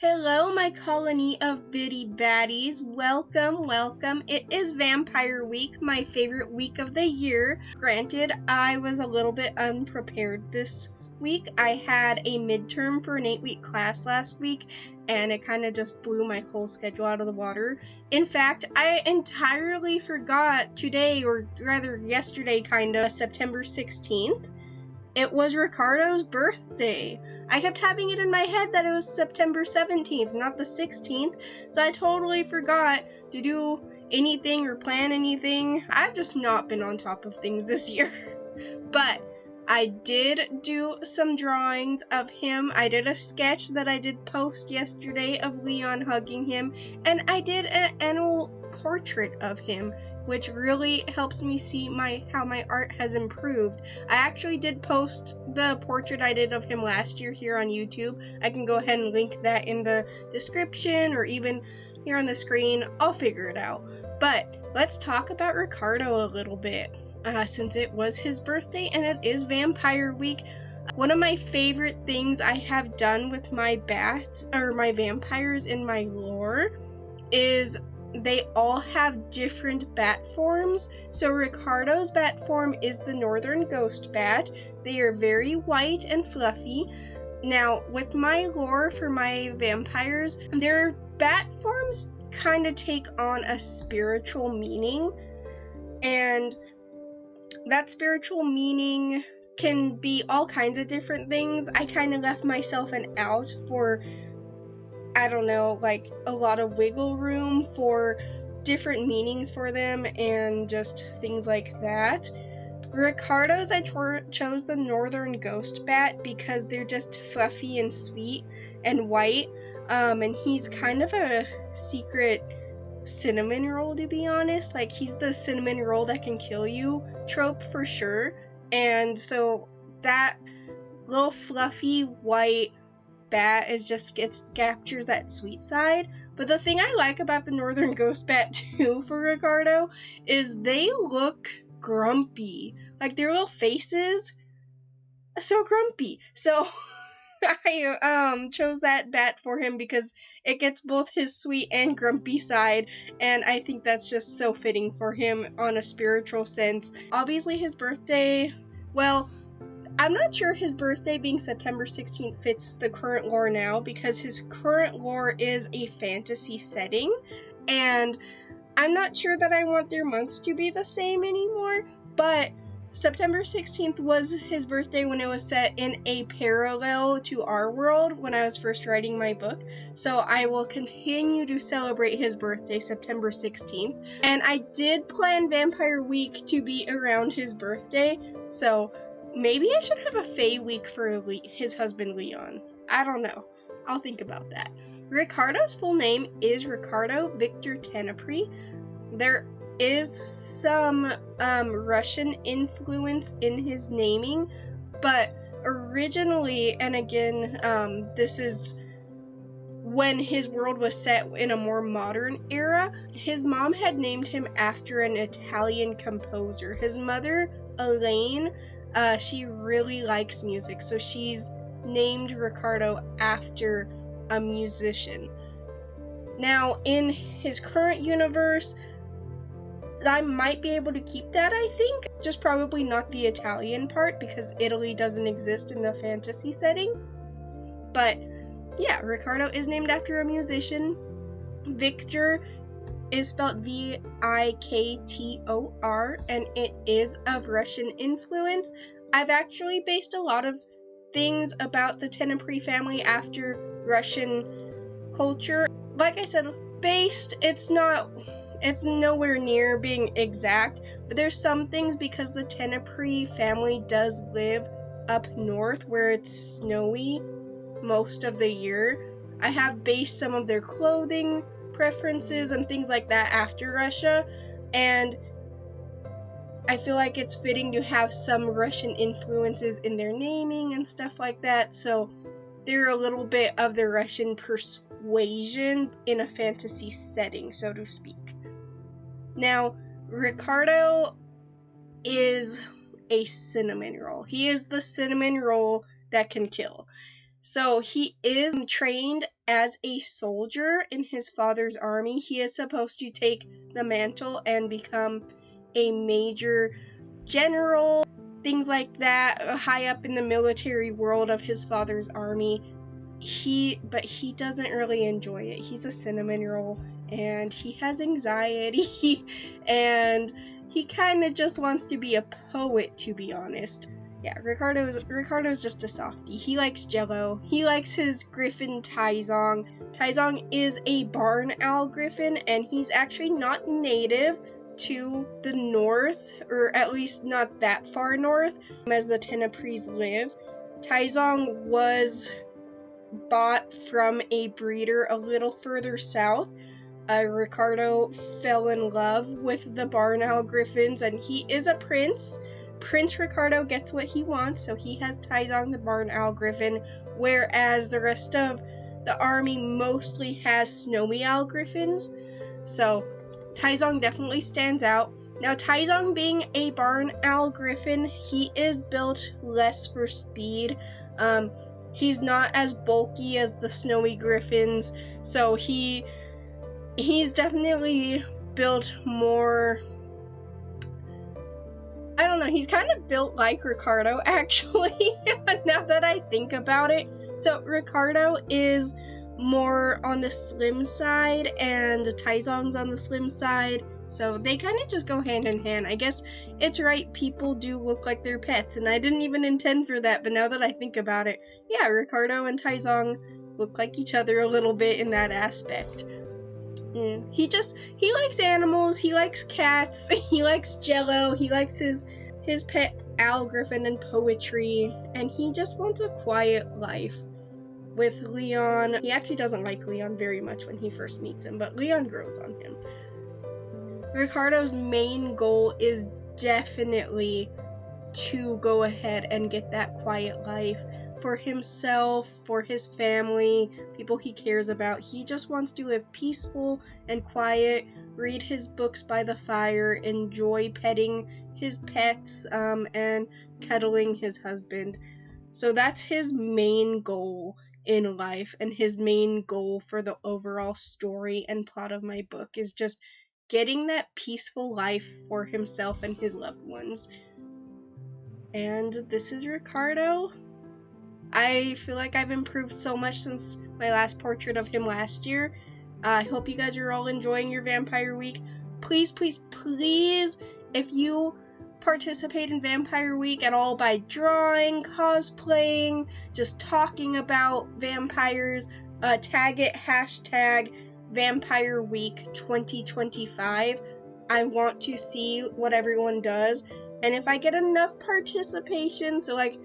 Hello, my colony of bitty baddies. Welcome, welcome. It is Vampire Week, my favorite week of the year. Granted, I was a little bit unprepared this week. I had a midterm for an 8-week class last week, and it kind of just blew my whole schedule out of the water. In fact, I entirely forgot today, or rather yesterday, September 16th. It was Riccardo's birthday. I kept having it in my head that it was September 17th, not the 16th, so I totally forgot to do anything or plan anything. I've just not been on top of things this year. But I did do some drawings of him. I did a sketch that I did post yesterday of Leon hugging him, and I did an annual portrait of him, which really helps me see how my art has improved. I actually did post the portrait I did of him last year here on YouTube. I can go ahead and link that in the description or even here on the screen. I'll figure it out. But let's talk about Riccardo a little bit. Since it was his birthday and it is Vampire Week, one of my favorite things I have done with my bats, or my vampires in my lore, is they all have different bat forms. So Riccardo's bat form is the northern ghost bat. They are very white and fluffy. Now, with my lore for my vampires, their bat forms kind of take on a spiritual meaning, and that spiritual meaning can be all kinds of different things. I kind of left myself an out for, I don't know, like a lot of wiggle room for different meanings for them and just things like that. Riccardo's, I chose the northern ghost bat because they're just fluffy and sweet and white, and he's kind of a secret cinnamon roll, to be honest. Like, he's the cinnamon roll that can kill you trope for sure. And so that little fluffy white bat captures that sweet side. But the thing I like about the northern ghost bat too for Riccardo is they look grumpy. Like, their little faces are so grumpy. So I chose that bat for him because it gets both his sweet and grumpy side, and I think that's just so fitting for him on a spiritual sense. Obviously his birthday, well, I'm not sure his birthday being September 16th fits the current lore now, because his current lore is a fantasy setting, and I'm not sure that I want their months to be the same anymore, but September 16th was his birthday when it was set in a parallel to our world when I was first writing my book. So I will continue to celebrate his birthday September 16th. And I did plan Vampire Week to be around his birthday, so maybe I should have a Fae week for his husband Leon. I don't know. I'll think about that. Riccardo's full name is Riccardo Victor Tenepri. There is some Russian influence in his naming, but originally, and again, this is when his world was set in a more modern era, his mom had named him after an Italian composer. His mother, Elaine, she really likes music, so she's named Riccardo after a musician. Now, in his current universe, I might be able to keep that, I think. Just probably not the Italian part, because Italy doesn't exist in the fantasy setting. But yeah, Riccardo is named after a musician. Victor is spelled V-I-K-T-O-R, and it is of Russian influence. I've actually based a lot of things about the Tenepri family after Russian culture. Like I said, based, it's nowhere near being exact, but there's some things, because the Tenepri family does live up north where it's snowy most of the year. I have based some of their clothing preferences and things like that after Russia, and I feel like it's fitting to have some Russian influences in their naming and stuff like that, so they're a little bit of the Russian persuasion in a fantasy setting, so to speak. Now, Riccardo is a cinnamon roll. He is the cinnamon roll that can kill. So he is trained as a soldier in his father's army. He is supposed to take the mantle and become a major general, things like that, high up in the military world of his father's army. But he doesn't really enjoy it. He's a cinnamon roll and he has anxiety and he kind of just wants to be a poet, to be honest. Yeah, Riccardo's just a softie. He likes Jello. He likes his griffin Taizong. Taizong is a barn owl griffin, and he's actually not native to the north, or at least not that far north, as the Tenepris live. Taizong was bought from a breeder a little further south. Riccardo fell in love with the barn owl griffins, and he is a prince. Prince Riccardo gets what he wants, so he has Taizong the barn owl griffin, whereas the rest of the army mostly has snowy owl griffins. So Taizong definitely stands out. Now, Taizong being a barn owl griffin, he is built less for speed. He's not as bulky as the snowy griffins, so he's definitely built more, I don't know, he's kind of built like Riccardo, actually, now that I think about it. So Riccardo is more on the slim side, and Taizong's on the slim side, so they kind of just go hand in hand. I guess it's right, people do look like their pets, and I didn't even intend for that, but now that I think about it, yeah, Riccardo and Taizong look like each other a little bit in that aspect. He likes animals, he likes cats, he likes Jello, he likes his pet owl griffin and poetry, and he just wants a quiet life with Leon. He actually doesn't like Leon very much when he first meets him, but Leon grows on him. Riccardo's main goal is definitely to go ahead and get that quiet life for himself, for his family, people he cares about. He just wants to live peaceful and quiet, read his books by the fire, enjoy petting his pets, and cuddling his husband. So that's his main goal in life, and his main goal for the overall story and plot of my book is just getting that peaceful life for himself and his loved ones. And this is Riccardo. I feel like I've improved so much since my last portrait of him last year. I hope you guys are all enjoying your Vampire Week. Please, please, please, if you participate in Vampire Week at all by drawing, cosplaying, just talking about vampires, tag it #Vampire Week 2025. I want to see what everyone does, and if I get enough participation, so like,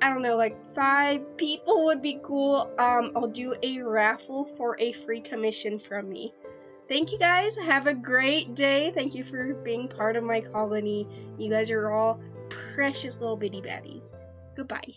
I don't know, like 5 people would be cool, I'll do a raffle for a free commission from me. Thank you guys, have a great day. Thank you for being part of my colony. You guys are all precious little bitty baddies. Goodbye.